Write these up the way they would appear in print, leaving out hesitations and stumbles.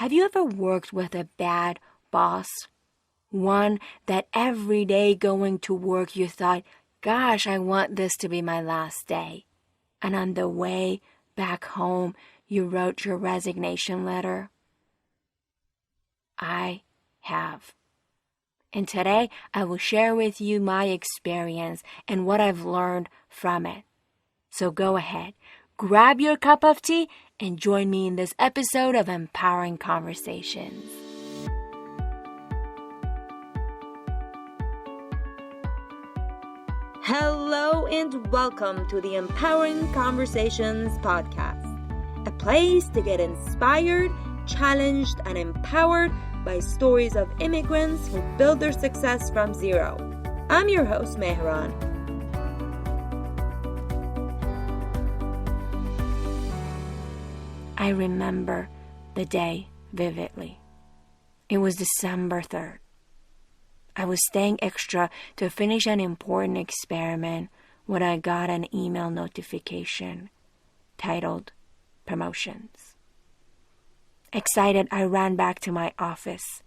Have you ever worked with a bad boss? One that every day going to work you thought, gosh, I want this to be my last day. And on the way back home, you wrote your resignation letter? I have. And today, I will share with you my experience and what I've learned from it. So go ahead, grab your cup of tea, and join me in this episode of Empowering Conversations. Hello and welcome to the Empowering Conversations podcast, a place to get inspired, challenged, and empowered by stories of immigrants who build their success from zero. I'm your host, Mehran. I remember the day vividly. It was December 3rd. I was staying extra to finish an important experiment when I got an email notification titled Promotions. Excited, I ran back to my office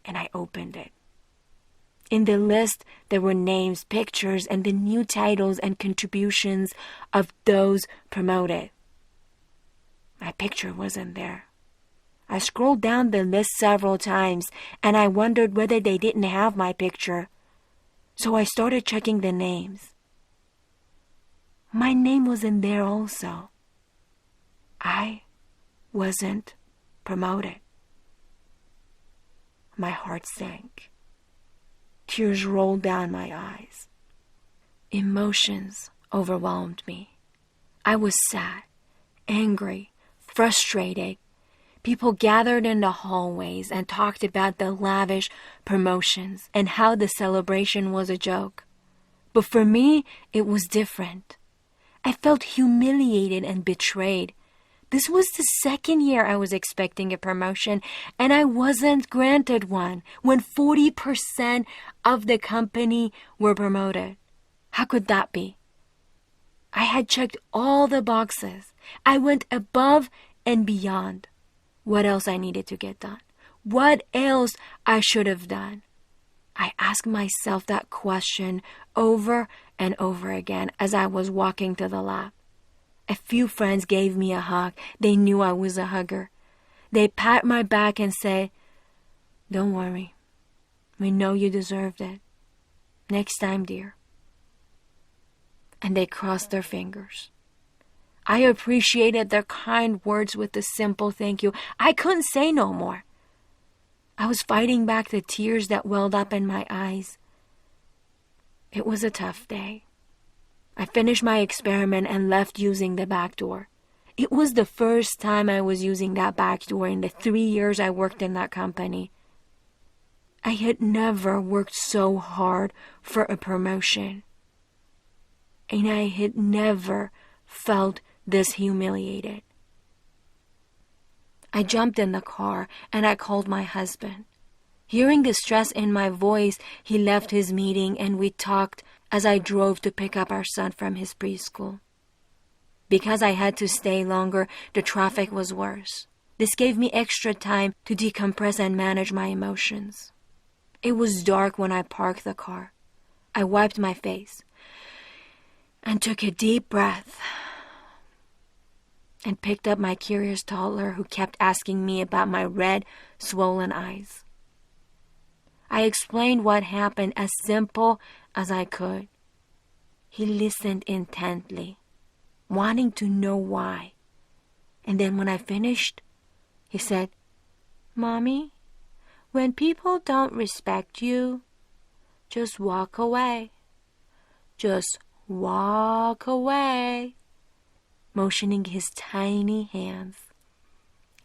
and I opened it. In the list, there were names, pictures, and the new titles and contributions of those promoted. My picture wasn't there. I scrolled down the list several times and I wondered whether they didn't have my picture. So I started checking the names. My name was in there also. I wasn't promoted. My heart sank. Tears rolled down my eyes. Emotions overwhelmed me. I was sad, angry, frustrated. People gathered in the hallways and talked about the lavish promotions and how the celebration was a joke. But for me, it was different. I felt humiliated and betrayed. This was the second year I was expecting a promotion, and I wasn't granted one when 40% of the company were promoted. How could that be? I had checked all the boxes. I went above and beyond. What else I needed to get done? What else I should have done? I asked myself that question over and over again as I was walking to the lab. A few friends gave me a hug. They knew I was a hugger. They pat my back and said, "Don't worry. We know you deserved it. Next time, dear." And they crossed their fingers. I appreciated their kind words with a simple thank you. I couldn't say no more. I was fighting back the tears that welled up in my eyes. It was a tough day. I finished my experiment and left using the back door. It was the first time I was using that back door in the 3 years I worked in that company. I had never worked so hard for a promotion. And I had never felt this humiliated. I jumped in the car and I called my husband. Hearing the stress in my voice, he left his meeting and we talked as I drove to pick up our son from his preschool. Because I had to stay longer, the traffic was worse. This gave me extra time to decompress and manage my emotions. It was dark when I parked the car. I wiped my face and took a deep breath and picked up my curious toddler who kept asking me about my red, swollen eyes. I explained what happened as simple as I could. He listened intently, wanting to know why. And then when I finished, he said, "Mommy, when people don't respect you, just walk away. Just walk away," motioning his tiny hands.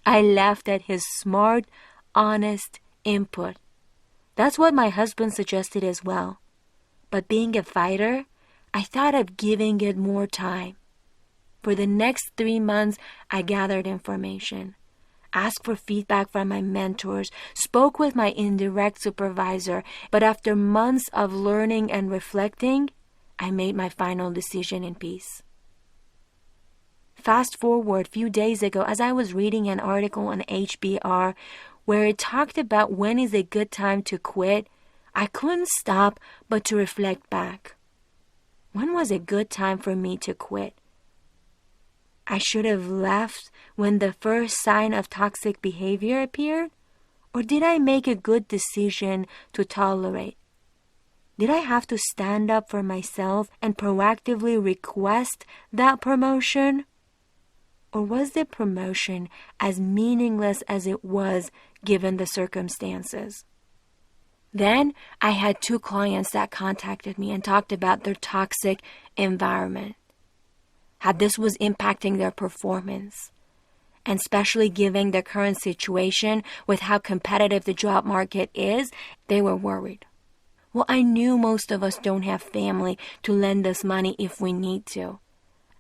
I laughed at his smart, honest input. That's what my husband suggested as well. But being a fighter, I thought of giving it more time. For the next 3 months, I gathered information, asked for feedback from my mentors, spoke with my indirect supervisor, but after months of learning and reflecting, I made my final decision in peace. Fast forward a few days ago as I was reading an article on HBR where it talked about when is a good time to quit, I couldn't stop but to reflect back. When was a good time for me to quit? I should have left when the first sign of toxic behavior appeared? Or did I make a good decision to tolerate? Did I have to stand up for myself and proactively request that promotion? Or was the promotion as meaningless as it was given the circumstances? Then I had 2 clients that contacted me and talked about their toxic environment, how this was impacting their performance, and especially given the current situation with how competitive the job market is, they were worried. Well, I knew most of us don't have family to lend us money if we need to.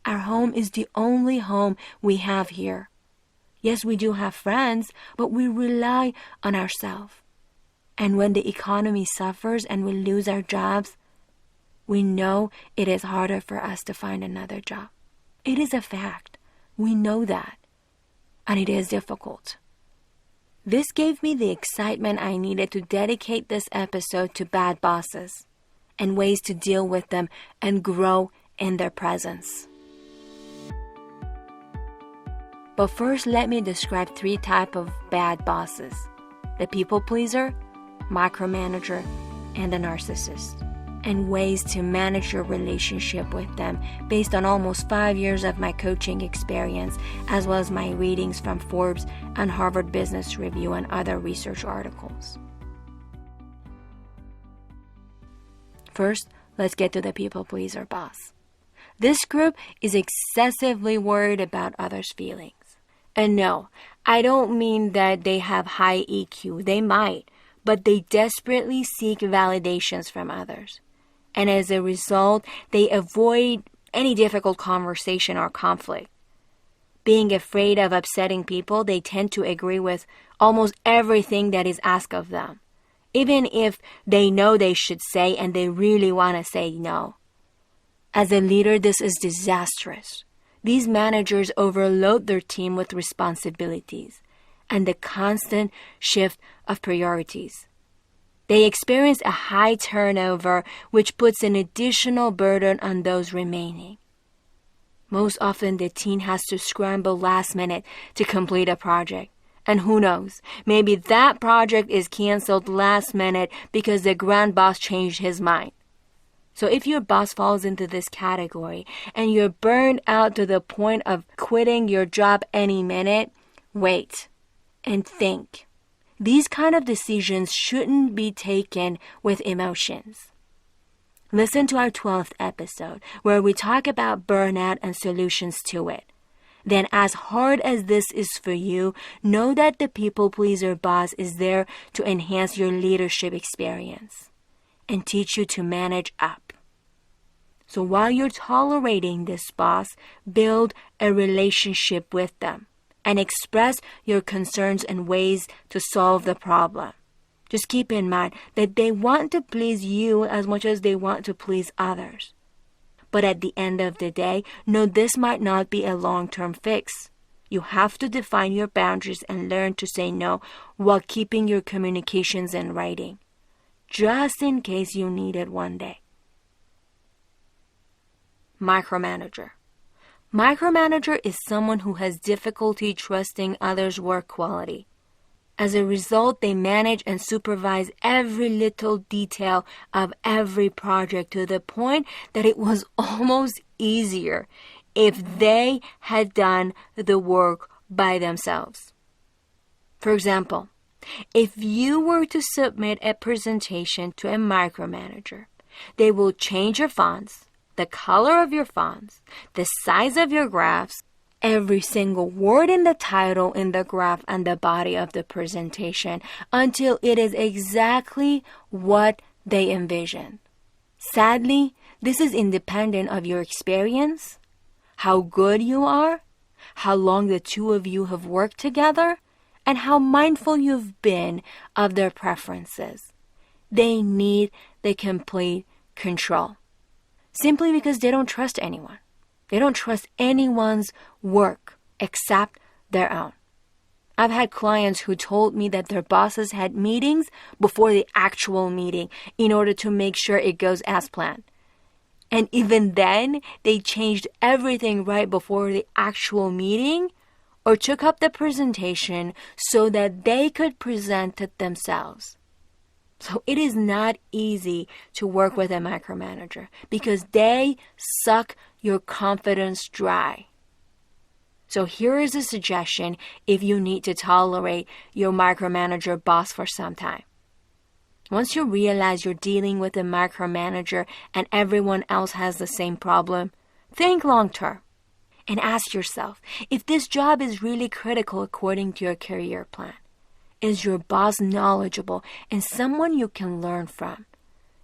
Our home is the only home we have here. Yes, we do have friends, but we rely on ourselves. And when the economy suffers and we lose our jobs, we know it is harder for us to find another job. It is a fact. We know that. And it is difficult. This gave me the excitement I needed to dedicate this episode to bad bosses and ways to deal with them and grow in their presence. But first, let me describe 3 types of bad bosses: the people pleaser, micromanager, and the narcissist, and ways to manage your relationship with them based on almost 5 years of my coaching experience, as well as my readings from Forbes and Harvard Business Review and other research articles. First, let's get to the people pleaser boss. This group is excessively worried about others' feelings. And no, I don't mean that they have high EQ. They might, but they desperately seek validations from others. And as a result, they avoid any difficult conversation or conflict. Being afraid of upsetting people, they tend to agree with almost everything that is asked of them, even if they know they should say and they really want to say no. As a leader, this is disastrous. These managers overload their team with responsibilities and the constant shift of priorities. They experience a high turnover, which puts an additional burden on those remaining. Most often, the team has to scramble last minute to complete a project. And who knows, maybe that project is canceled last minute because the grand boss changed his mind. So if your boss falls into this category and you're burned out to the point of quitting your job any minute, wait and think. These kind of decisions shouldn't be taken with emotions. Listen to our 12th episode where we talk about burnout and solutions to it. Then, as hard as this is for you, know that the people pleaser boss is there to enhance your leadership experience and teach you to manage up. So while you're tolerating this boss, build a relationship with them and express your concerns and ways to solve the problem. Just keep in mind that they want to please you as much as they want to please others. But at the end of the day, know this might not be a long-term fix. You have to define your boundaries and learn to say no while keeping your communications in writing, just in case you need it one day. Micromanager. Micromanager is someone who has difficulty trusting others' work quality. As a result, they manage and supervise every little detail of every project to the point that it was almost easier if they had done the work by themselves. For example, if you were to submit a presentation to a micromanager, they will change your fonts, the color of your fonts, the size of your graphs, every single word in the title, in the graph, and the body of the presentation until it is exactly what they envision. Sadly, this is independent of your experience, how good you are, how long the two of you have worked together, and how mindful you've been of their preferences. They need the complete control, simply because they don't trust anyone. They don't trust anyone's work except their own. I've had clients who told me that their bosses had meetings before the actual meeting in order to make sure it goes as planned. And even then, they changed everything right before the actual meeting or took up the presentation so that they could present it themselves. So it is not easy to work with a micromanager because they suck your confidence dry. So here is a suggestion if you need to tolerate your micromanager boss for some time. Once you realize you're dealing with a micromanager and everyone else has the same problem, think long term and ask yourself if this job is really critical according to your career plan. Is your boss knowledgeable and someone you can learn from?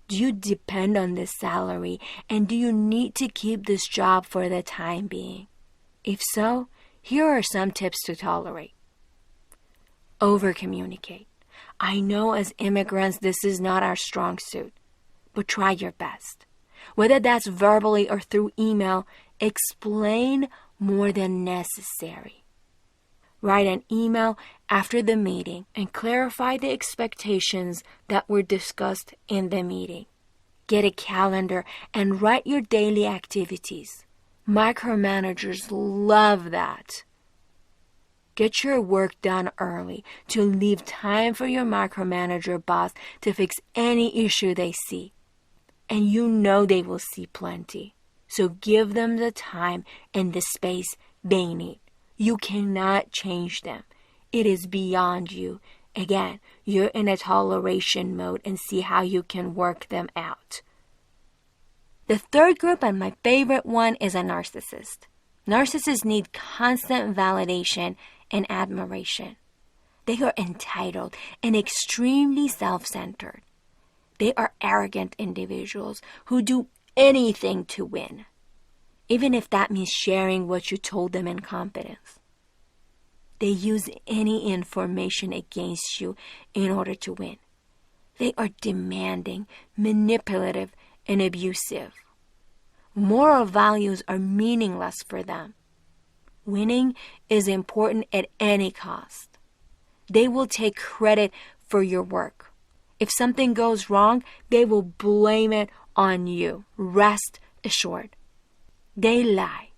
Do you depend on this salary and do you need to keep this job for the time being? If so, here are some tips to tolerate. Over-communicate. I know as immigrants this is not our strong suit, but try your best. Whether that's verbally or through email, explain more than necessary. Write an email after the meeting and clarify the expectations that were discussed in the meeting. Get a calendar and write your daily activities. Micromanagers love that. Get your work done early to leave time for your micromanager boss to fix any issue they see. And you know they will see plenty. So give them the time and the space they need. You cannot change them. It is beyond you. Again, you're in a toleration mode and see how you can work them out. The third group, and my favorite one, is a narcissist. Narcissists need constant validation and admiration. They are entitled and extremely self-centered. They are arrogant individuals who do anything to win, even if that means sharing what you told them in confidence. They use any information against you in order to win. They are demanding, manipulative, and abusive. Moral values are meaningless for them. Winning is important at any cost. They will take credit for your work. If something goes wrong, they will blame it on you. Rest assured. They lie.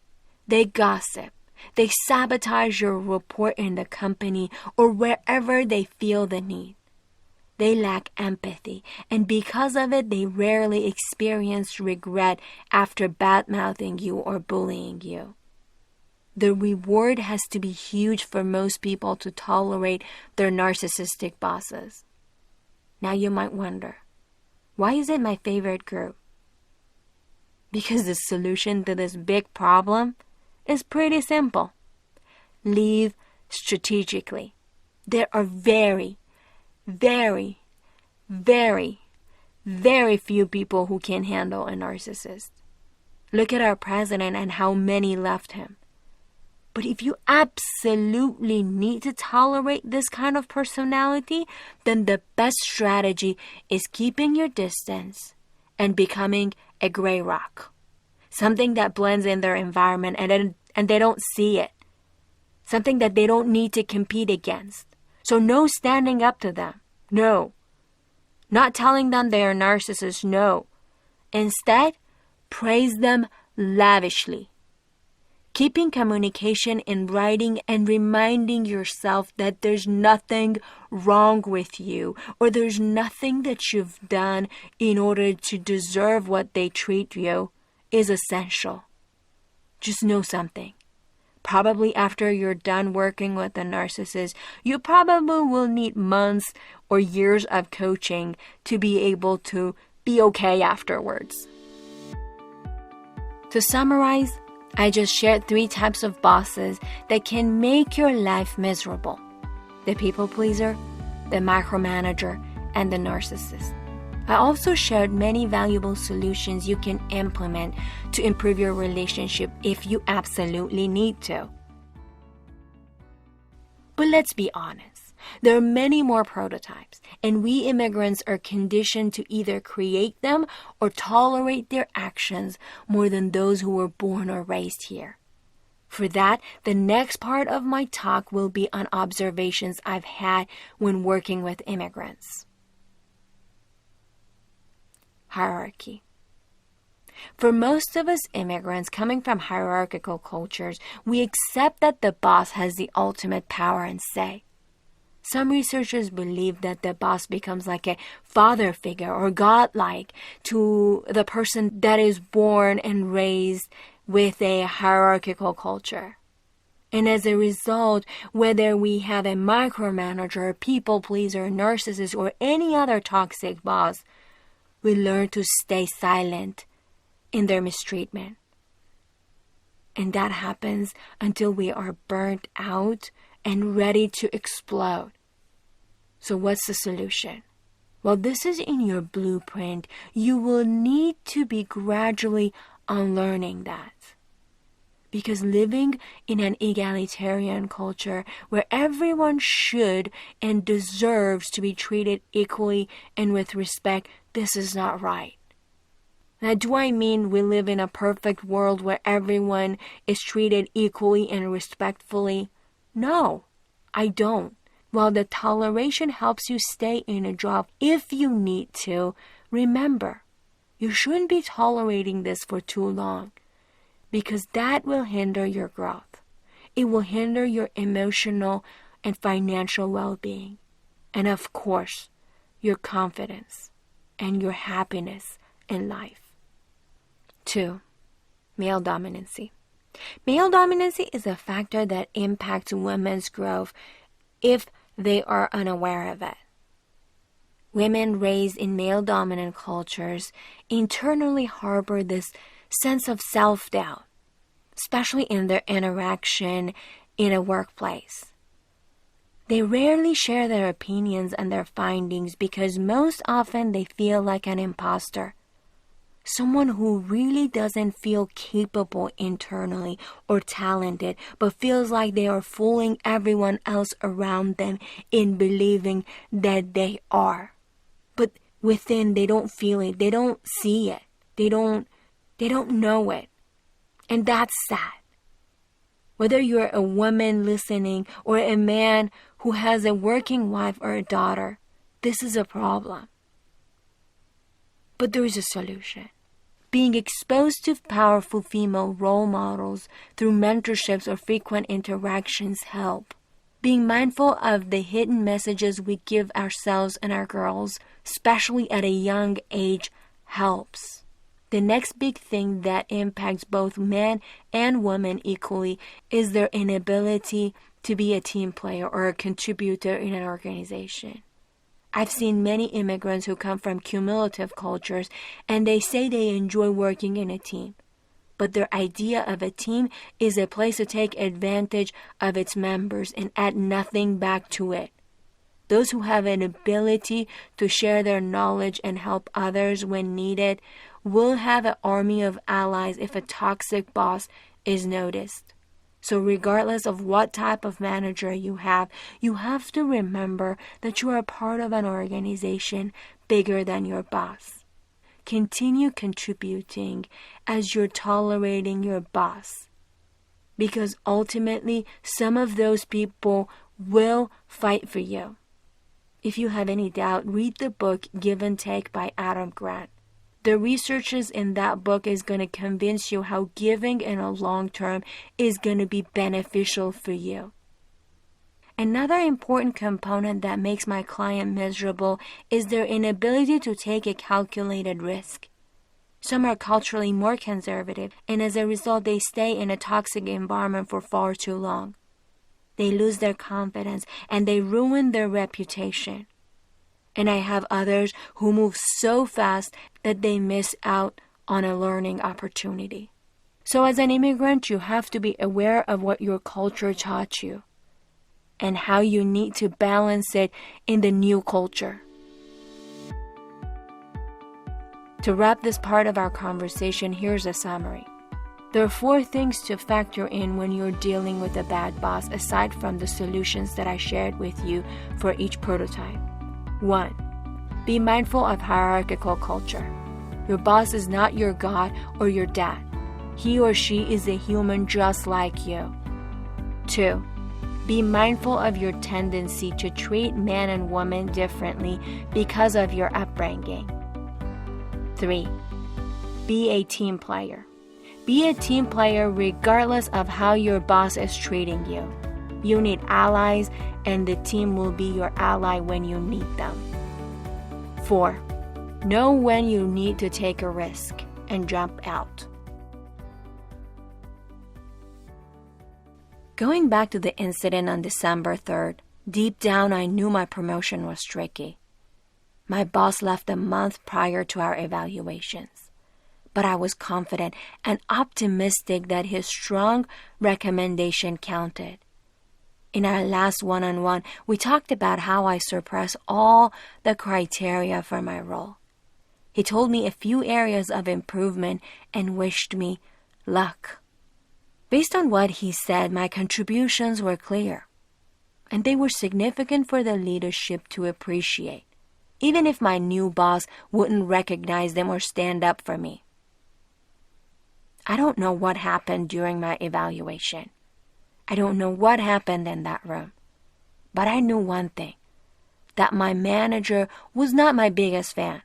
They gossip. They sabotage your report in the company or wherever they feel the need. They lack empathy, and because of it, they rarely experience regret after bad-mouthing you or bullying you. The reward has to be huge for most people to tolerate their narcissistic bosses. Now you might wonder, why is it my favorite group? Because the solution to this big problem is pretty simple. Leave strategically. There are very, very, very, very few people who can handle a narcissist. Look at our president and how many left him. But if you absolutely need to tolerate this kind of personality, then the best strategy is keeping your distance and becoming a gray rock. Something that blends in their environment and they don't see it. Something that they don't need to compete against. So no standing up to them. No. Not telling them they are narcissists. No. Instead, praise them lavishly. Keeping communication in writing and reminding yourself that there's nothing wrong with you or there's nothing that you've done in order to deserve what they treat you is essential. Just know something. Probably after you're done working with a narcissist, you probably will need months or years of coaching to be able to be okay afterwards. To summarize, I just shared 3 types of bosses that can make your life miserable: the people pleaser, the micromanager, and the narcissist. I also shared many valuable solutions you can implement to improve your relationship if you absolutely need to. But let's be honest. There are many more prototypes, and we immigrants are conditioned to either create them or tolerate their actions more than those who were born or raised here. For that, the next part of my talk will be on observations I've had when working with immigrants. Hierarchy. For most of us immigrants coming from hierarchical cultures, we accept that the boss has the ultimate power and say. Some researchers believe that the boss becomes like a father figure or godlike to the person that is born and raised with a hierarchical culture. And as a result, whether we have a micromanager, a people pleaser, a narcissist, or any other toxic boss, we learn to stay silent in their mistreatment. And that happens until we are burnt out and ready to explode. So what's the solution? Well, this is in your blueprint. You will need to be gradually unlearning that. Because living in an egalitarian culture where everyone should and deserves to be treated equally and with respect, this is not right. Now, do I mean we live in a perfect world where everyone is treated equally and respectfully? No, I don't. While the toleration helps you stay in a job if you need to, remember, you shouldn't be tolerating this for too long because that will hinder your growth. It will hinder your emotional and financial well-being. And of course, your confidence and your happiness in life. 2. Male dominancy. Male dominancy is a factor that impacts women's growth if they are unaware of it. Women raised in male-dominant cultures internally harbor this sense of self-doubt, especially in their interaction in a workplace. They rarely share their opinions and their findings because most often they feel like an imposter. Someone who really doesn't feel capable internally or talented, but feels like they are fooling everyone else around them in believing that they are. But within, they don't feel it. They don't see it. They don't know it. And that's sad. Whether you're a woman listening or a man who has a working wife or a daughter, this is a problem. But there is a solution. Being exposed to powerful female role models through mentorships or frequent interactions help. Being mindful of the hidden messages we give ourselves and our girls, especially at a young age, helps. The next big thing that impacts both men and women equally is their inability to be a team player or a contributor in an organization. I've seen many immigrants who come from cumulative cultures and they say they enjoy working in a team. But their idea of a team is a place to take advantage of its members and add nothing back to it. Those who have an ability to share their knowledge and help others when needed will have an army of allies if a toxic boss is noticed. So regardless of what type of manager you have to remember that you are part of an organization bigger than your boss. Continue contributing as you're tolerating your boss. Because ultimately, some of those people will fight for you. If you have any doubt, read the book Give and Take by Adam Grant. The researches in that book is going to convince you how giving in a long term is going to be beneficial for you. Another important component that makes my client miserable is their inability to take a calculated risk. Some are culturally more conservative, and as a result, they stay in a toxic environment for far too long. They lose their confidence, and they ruin their reputation. And I have others who move so fast that they miss out on a learning opportunity. So as an immigrant, you have to be aware of what your culture taught you and how you need to balance it in the new culture. To wrap this part of our conversation, here's a summary. There are 4 things to factor in when you're dealing with a bad boss aside from the solutions that I shared with you for each prototype. 1. Be mindful of hierarchical culture. Your boss is not your God or your dad. He or she is a human just like you. 2. Be mindful of your tendency to treat men and women differently because of your upbringing. 3. Be a team player. Be a team player regardless of how your boss is treating you. You need allies, and the team will be your ally when you need them. 4. Know when you need to take a risk and jump out. Going back to the incident on December 3rd, deep down I knew my promotion was tricky. My boss left a month prior to our evaluations, but I was confident and optimistic that his strong recommendation counted. In our last one-on-one, we talked about how I surpassed all the criteria for my role. He told me a few areas of improvement and wished me luck. Based on what he said, my contributions were clear, and they were significant for the leadership to appreciate, even if my new boss wouldn't recognize them or stand up for me. I don't know what happened during my evaluation. I don't know what happened in that room, but I knew one thing, that my manager was not my biggest fan.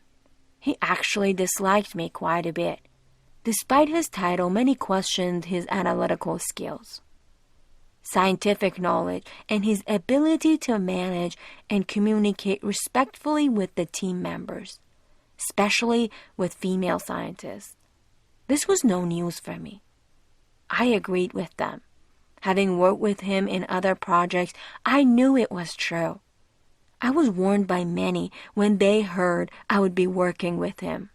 He actually disliked me quite a bit. Despite his title, many questioned his analytical skills, scientific knowledge, and his ability to manage and communicate respectfully with the team members, especially with female scientists. This was no news for me. I agreed with them. Having worked with him in other projects, I knew it was true. I was warned by many when they heard I would be working with him.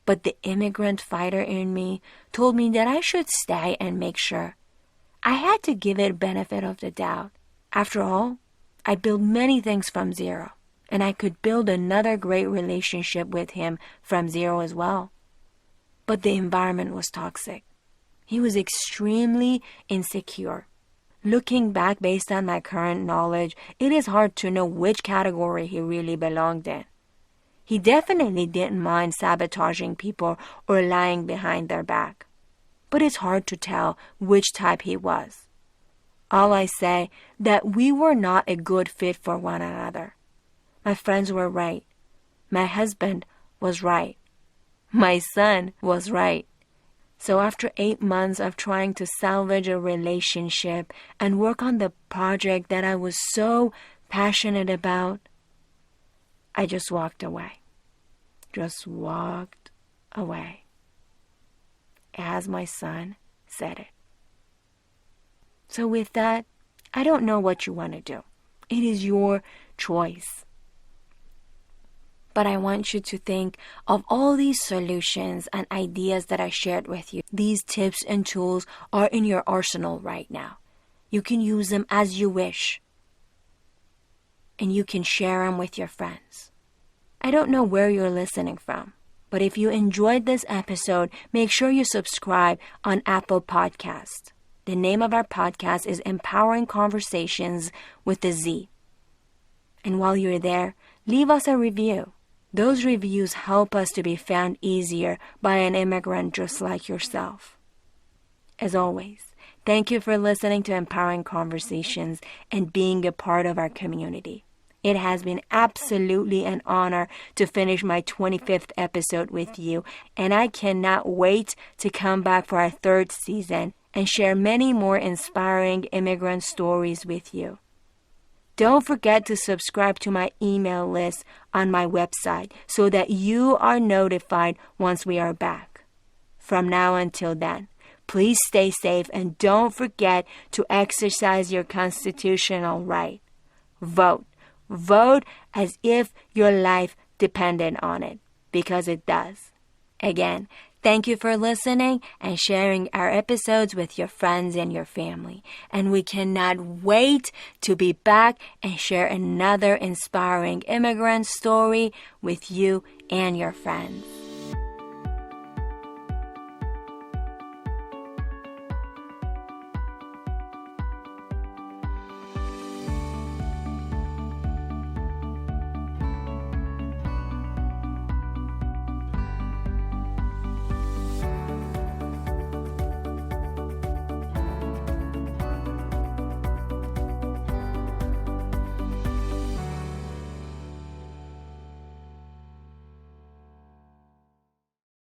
But the immigrant fighter in me told me that I should stay and make sure. I had to give it benefit of the doubt. After all, I built many things from zero, and I could build another great relationship with him from zero as well. But the environment was toxic. He was extremely insecure. Looking back based on my current knowledge, it is hard to know which category he really belonged in. He definitely didn't mind sabotaging people or lying behind their back. But it's hard to tell which type he was. All I say that we were not a good fit for one another. My friends were right. My husband was right. My son was right. So after 8 months of trying to salvage a relationship and work on the project that I was so passionate about, I just walked away. Just walked away. As my son said it. So with that, I don't know what you want to do. It is your choice. But I want you to think of all these solutions and ideas that I shared with you. These tips and tools are in your arsenal right now. You can use them as you wish. And you can share them with your friends. I don't know where you're listening from, but if you enjoyed this episode, make sure you subscribe on Apple Podcasts. The name of our podcast is Empowering Conversations with a Z. And while you're there, leave us a review. Those reviews help us to be found easier by an immigrant just like yourself. As always, thank you for listening to Empowering Conversations and being a part of our community. It has been absolutely an honor to finish my 25th episode with you, and I cannot wait to come back for our 3rd season and share many more inspiring immigrant stories with you. Don't forget to subscribe to my email list on my website so that you are notified once we are back. From now until then, please stay safe and don't forget to exercise your constitutional right. Vote. Vote as if your life depended on it, because it does. Again, thank you for listening and sharing our episodes with your friends and your family. And we cannot wait to be back and share another inspiring immigrant story with you and your friends.